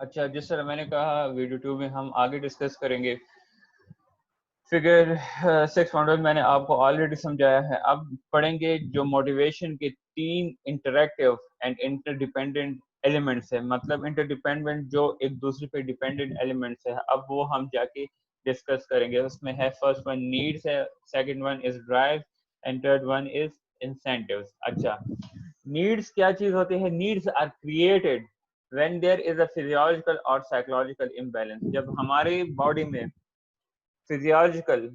اچھا، جس طرح میں نے کہا ویڈیو 2 میں ہم آگے ڈسکس کریں گے فگر 6 ماڈل میں نے آپ کو آلریڈی سمجھایا ہے. اب پڑھیں گے جو موٹیویشن کے 3 interactive and interdependent elements ہیں، مطلب انٹر ڈیپینڈنٹ جو ایک دوسرے پہ ڈیپینڈنٹ ایلیمنٹس ہیں. اب وہ ہم جا کے ڈسکس کریں گے. اس میں ہے فرسٹ ون نیڈس ہے، second one is drive and third one is incentives. اچھا، نیڈس کیا چیز ہوتی ہے؟ Needs are created when there is a physiological or psychological imbalance. جب ہماری باڈی میں فزیولوجیکل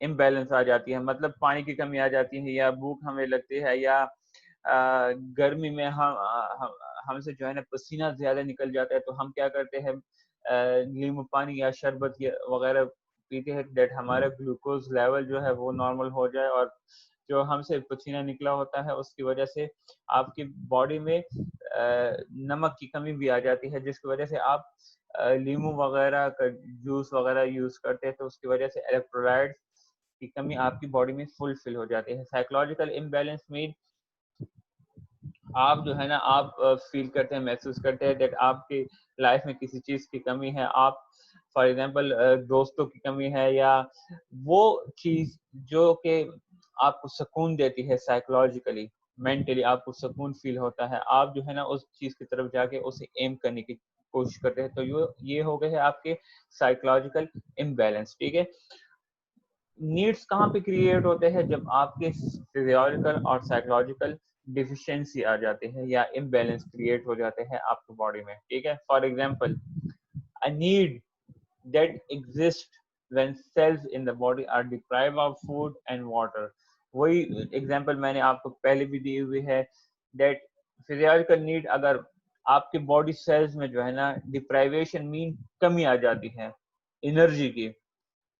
امبیلنس آ جاتی ہے، مطلب پانی کی کمی آ جاتی ہے، یا بھوک ہمیں لگتی ہے، یا گرمی میں ہم سے جو ہے نا پسینہ زیادہ نکل جاتا ہے، تو ہم کیا کرتے ہیں لیمو پانی یا شربت وغیرہ پیتے ہیں دیٹ ہمارا گلوکوز لیول جو ہے وہ نارمل ہو جائے، اور جو ہم سے پسینہ نکلا ہوتا ہے اس کی وجہ سے آپ کی باڈی میں نمک کی کمی بھی آ جاتی ہے، جس کی وجہ سے آپ لیمو وغیرہ کا جوس وغیرہ یوز کرتے ہیں، تو اس کی وجہ سے الیکٹرولائٹ کی کمی آپ کی باڈی میں فل ہو جاتی ہے. سائیکولوجیکل امبیلنس مین آپ جو ہے نا آپ فیل کرتے ہیں، محسوس کرتے ہیں دیٹ آپ کی لائف میں کسی چیز کی کمی ہے. آپ فار ایگزامپل دوستوں کی کمی ہے، یا وہ چیز جو کہ آپ کو سکون دیتی ہے سائیکولوجیکلی مینٹلی آپ کو سکون فیل ہوتا ہے، آپ جو ہے نا اس چیز کی طرف جا کے اسے ایم کرنے کی کوشش کرتے ہیں. تو یہ ہو گئے ہیں آپ کے سائیکولوجیکل امبیلنس. ٹھیک ہے، نیڈس کہاں پہ کریٹ ہوتے ہیں؟ جب آپ کے فزیولوجیکل اور سائیکولوجیکل ڈیفیشنسی آ جاتے ہیں یا امبیلنس کریٹ ہو جاتے ہیں آپ کی باڈی میں. ٹھیک ہے، for example a need that exists when cells in the body are deprived of food and water. وہی ایگزامپل میں نے آپ کو پہلے بھی دی ہوئی ہے دیٹ فزیولوجیکل نیڈ اگر آپ کے باڈی سیلز میں جو ہے نا ڈپرائیویشن مین کمی آ جاتی ہے انرجی کی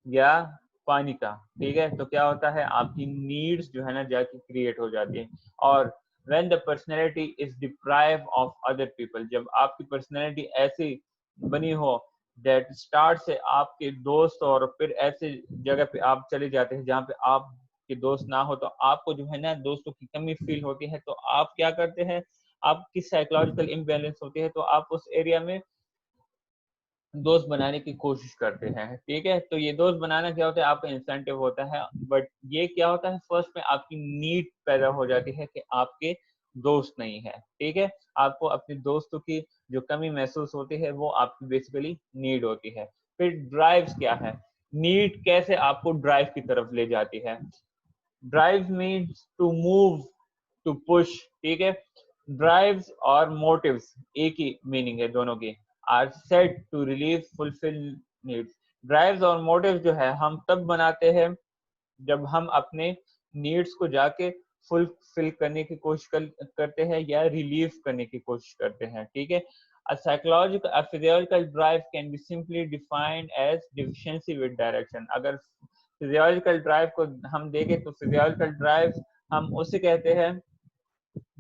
یا پانی کا. ٹھیک ہے، تو کیا ہوتا ہے آپ کی نیڈس جو ہے نا جا کے کریٹ ہو جاتی ہے. اور when the personality is deprived of other people، جب آپ کی پرسنالٹی ایسی بنی ہو دیٹ اسٹارٹ سے آپ کے دوست اور پھر ایسی جگہ پہ آپ چلے جاتے ہیں جہاں پہ آپ کے دوست نہ ہو، تو آپ کو جو ہے نا دوستوں کی کمی فیل ہوتی ہے. تو آپ کیا کرتے ہیں؟ آپ کی سائیکولوجیکل امبیلنس ہوتی ہے، تو آپ اس ایریا میں دوست بنانے کی کوشش کرتے ہیں. ٹھیک ہے، تو یہ دوست بنانا کیا ہوتا ہے؟ آپ کا انسینٹیو ہوتا ہے. بٹ یہ کیا ہوتا ہے؟ فرسٹ میں آپ کی نیڈ پیدا ہو جاتی ہے کہ آپ کے دوست نہیں ہے. ٹھیک ہے، آپ کو اپنے دوستوں کی جو کمی محسوس ہوتی ہے وہ آپ کی بیسیکلی نیڈ ہوتی ہے. پھر ڈرائیوز کیا ہے؟ نیڈ کیسے آپ کو ڈرائیو کی طرف لے جاتی ہے؟ Drive means to move, to push. ٹھیک ہے، ڈرائیوز اور موٹیوز ایک ہی میننگ ہے دونوں کی. are set to relieve fulfill needs. Drives اور موٹیوز جو ہے ہم تب بناتے ہیں جب ہم اپنے نیڈس کو جا کے فل کرنے کی کوشش کرتے ہیں یا ریلیو کرنے کی کوشش کرتے ہیں. ٹھیک ہے، a physiological drive can be simply defined as deficiency with direction. اگر فزیولوجیکل ڈرائیو کو ہم دیکھیں تو فزیولوجیکل ڈرائیو ہم اسے کہتے ہیں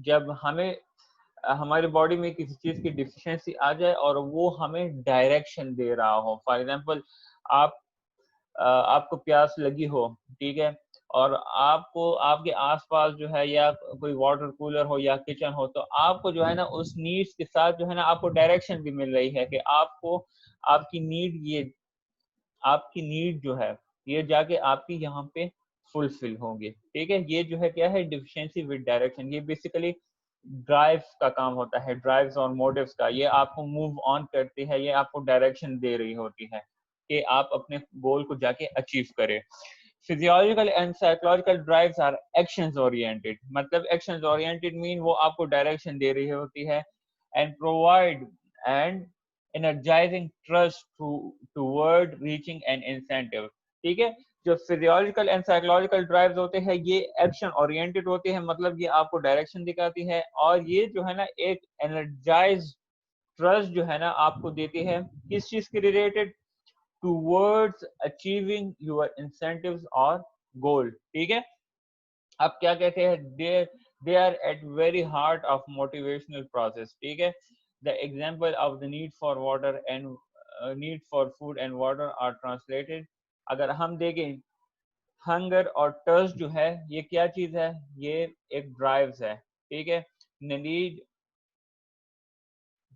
جب ہمیں ہماری باڈی میں کسی چیز کی ڈیفیشنسی آ جائے اور وہ ہمیں ڈائریکشن دے رہا ہو. فار ایگزامپل آپ کو پیاس لگی ہو، ٹھیک ہے، اور آپ کو آپ کے آس پاس جو ہے یا کوئی واٹر کولر ہو یا کچن ہو، تو آپ کو جو ہے نا اس نیڈس کے ساتھ جو ہے نا آپ کو ڈائریکشن بھی مل رہی ہے کہ آپ کو آپ کی نیڈ جو ہے یہ جا کے آپ کی یہاں پہ فلفل ہوں گے. ٹھیک ہے، یہ جو ہے کیا ہے؟ Deficiency with direction. یہ بیسیکلی ڈرائیو کا کام ہوتا ہے، ڈرائیوز اور موٹیوز کا. یہ آپ کو موو آن کرتی ہے، یہ آپ کو ڈائریکشن دے رہی ہوتی ہے کہ آپ اپنے گول کو جا کے اچیو کریں. Physiological and psychological drives our actions oriented. مطلب ایکشنز اورینٹڈ مین وہ آپ کو ڈائریکشن دے رہی ہوتی ہے and provide and energizing trust toward reaching an incentive. ٹھیک ہے، جو فزیولوجیکل اینڈ سائیکولوجیکل ڈرائیوز ہوتے ہیں یہ ایکشن اورینٹڈ ہوتے ہیں، مطلب یہ آپ کو ڈائریکشن دکھاتی ہے، اور یہ جو ہے نا ایک انرجائز ٹرسٹ جو ہے نا آپ کو دیتی ہے کس چیز کے related? Towards achieving your incentives اور گول. ٹھیک ہے، اب کیا کہتے ہیں؟ they are at very heart of motivational process. ٹھیک ہے، the example of the need for water and need for food and water are translated. اگر ہم دیکھیں ہنگر اور ٹرسٹ جو ہے یہ کیا چیز ہے؟ یہ ایک ڈرائیوز ہے. ٹھیک ہے، need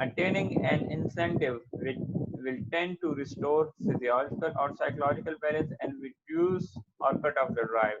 attaining an incentive will tend to restore physiological or psychological balance and reduce or cut off the drive।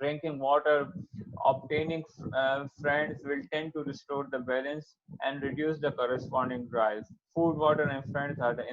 drinking water, obtaining friends will tend to restore the balance and reduce the corresponding drives. Food, water and friends are the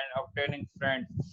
and obtaining friends,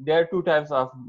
there are two types of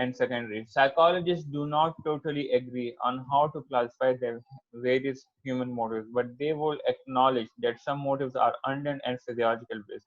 and secondary। Psychologists do not totally agree on how to classify the various human motives, but they will acknowledge that some motives are earned and physiological based।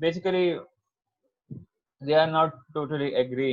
basically they are not totally agree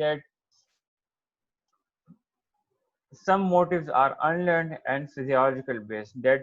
that some motives are unlearned and physiological based, that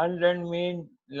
unlearned mean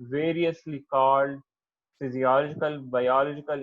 variously called physiological, biological,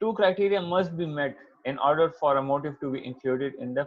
2 criteria must be met in order for a motive to be included in the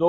2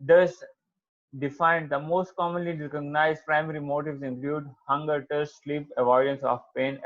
Thus defined, the most commonly recognized primary motives include hunger, thirst, sleep, avoidance of pain,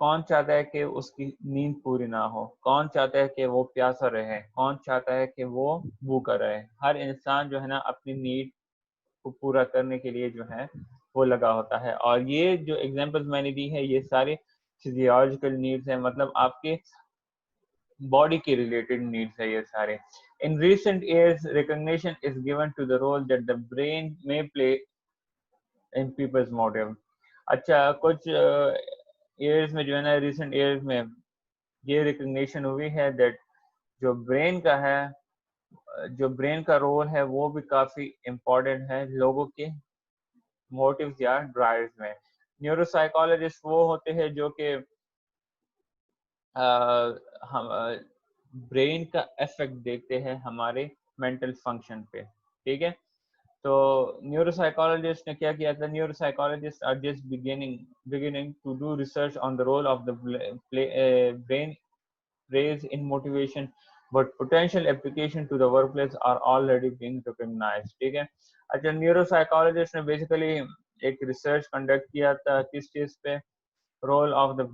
کون چاہتا ہے کہ اس کی نیند پوری نہ ہو؟ کون چاہتا ہے کہ وہ پیاسا رہے؟ کون چاہتا ہے کہ وہ بھوکا رہے؟ ہر انسان جو ہے نا اپنی نیڈ کو پورا کرنے کے لیے جو ہے وہ لگا ہوتا ہے. اور یہ جو ایگزامپل میں نے دی ہے یہ سارے فزیولوجیکل نیڈس ہیں, مطلب آپ کے باڈی کے ریلیٹڈ نیڈس ہے یہ سارے. In recent years, recognition is given to the role that the brain may play in people's motive. اچھا کچھ ایئرز میں جو ہے نا ریسنٹ ایئرز میں یہ ریکگنیشن ہوئی ہے دیٹ جو برین کا ہے, جو برین کا رول ہے وہ بھی کافی امپورٹنٹ ہے لوگوں کے موٹیوز یا ڈرائیوز میں. نیورو سائیکالوجسٹ وہ ہوتے ہیں جو کہ برین کا افیکٹ دیکھتے ہیں ہمارے مینٹل فنکشن پہ, ٹھیک ہے. تو نیورو سائیکالوجسٹ نے کیا کیا تھا؟ Neuropsychologist are just beginning to do research on the role of the brain raise in motivation, but potential application to the workplace are already being recognized. ٹھیک ہے. اچھا نیورو سائیکالوجسٹ نے basically ایک research conduct کیا تھا کس چیز پہ؟ رول آف دا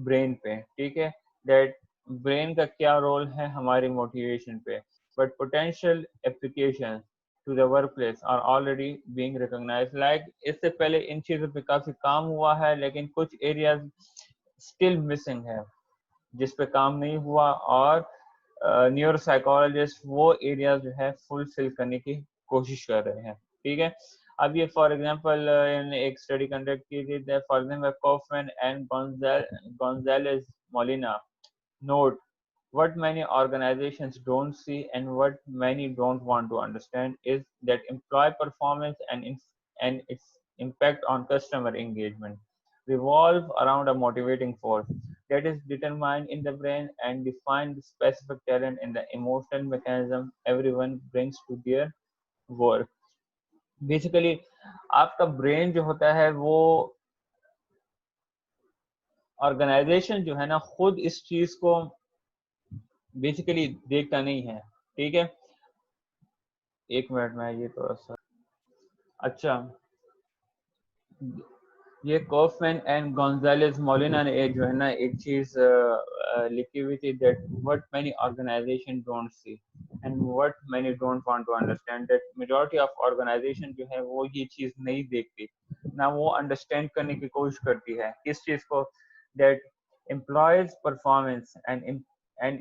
برین پہ, ٹھیک ہے. دیٹ برین کا کیا رول ہے ہماری موٹیویشن پہ, but potential application to the workplace are already being recognized. Like اس سے پہلے ان چیزوں پہ کافی کام ہوا ہے لیکن کچھ ایریاز still missing ہے جس پہ کام نہیں ہوا, اور نیورو سائیکالوجسٹ وہ ایریاز جو ہے فلفل کرنے کی کوشش کر رہے ہیں, ٹھیک ہے. اب یہ فار ایگزامپل ایک اسٹڈی کنڈکٹ کی گئی تھی, for example Kaufman and Gonzalez Molina note what many organizations don't see and what many don't want to understand is that employee performance and its impact on customer engagement revolve around a motivating force that is determined in the brain and define the specific talent and the emotional mechanism everyone brings to their work. Basically آپ کا brain جو ہوتا ہے وہ organization جو ہے نا خود اس چیز کو بیسیکلی دیکھتا نہیں ہے, ٹھیک ہے. ایک منٹ میں یہ تھوڑا سا, اچھا یہ کوفمین اینڈ گونزالز مولینا نے جو ہے نا ایک چیز لکھی ہوئی تھی that what many organization don't see and what many don't want to understand, that majority of organization جو ہے وہ یہ چیز نہیں دیکھتی نہ وہ انڈرسٹینڈ کرنے کی کوشش کرتی ہے کس چیز کو, that employees performance and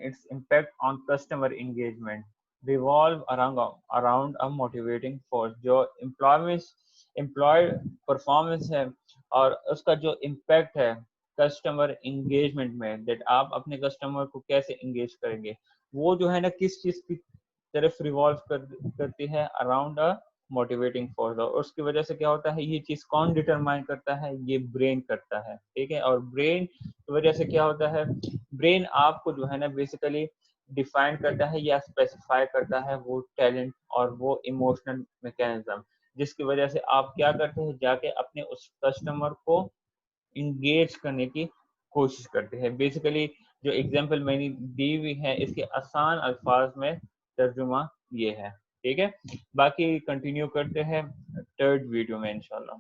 its impact on customer engagement revolve around a motivating force. جو employee performance ہے اور اس کا جو امپیکٹ ہے کسٹمر انگیجمنٹ میں, دیٹ آپ اپنے کسٹمر کو کیسے انگیج کریں گے, وہ جو ہے نا کس چیز کی طرف ریوالو کرتی ہے اراؤنڈ اے موٹیویٹنگ فورس. اور اس کی وجہ سے کیا ہوتا ہے, یہ چیز کون ڈٹرمائن کرتا ہے؟ یہ برین کرتا ہے, ٹھیک ہے. اور برین کی وجہ سے کیا ہوتا ہے, برین آپ کو جو ہے نا بیسیکلی ڈیفائن کرتا ہے یا اسپیسیفائی کرتا ہے وہ ٹیلنٹ اور وہ ایموشنل میکینزم جس کی وجہ سے آپ کیا کرتے ہیں, جا کے اپنے اس کسٹمر کو انگیج کرنے کی کوشش کرتے ہیں. بیسیکلی جو ایگزامپل میں نے دی ہوئی ہے اس کے آسان الفاظ میں ترجمہ یہ ہے, ٹھیک ہے. باقی کنٹینیو کرتے ہیں تھرڈ ویڈیو میں انشاءاللہ.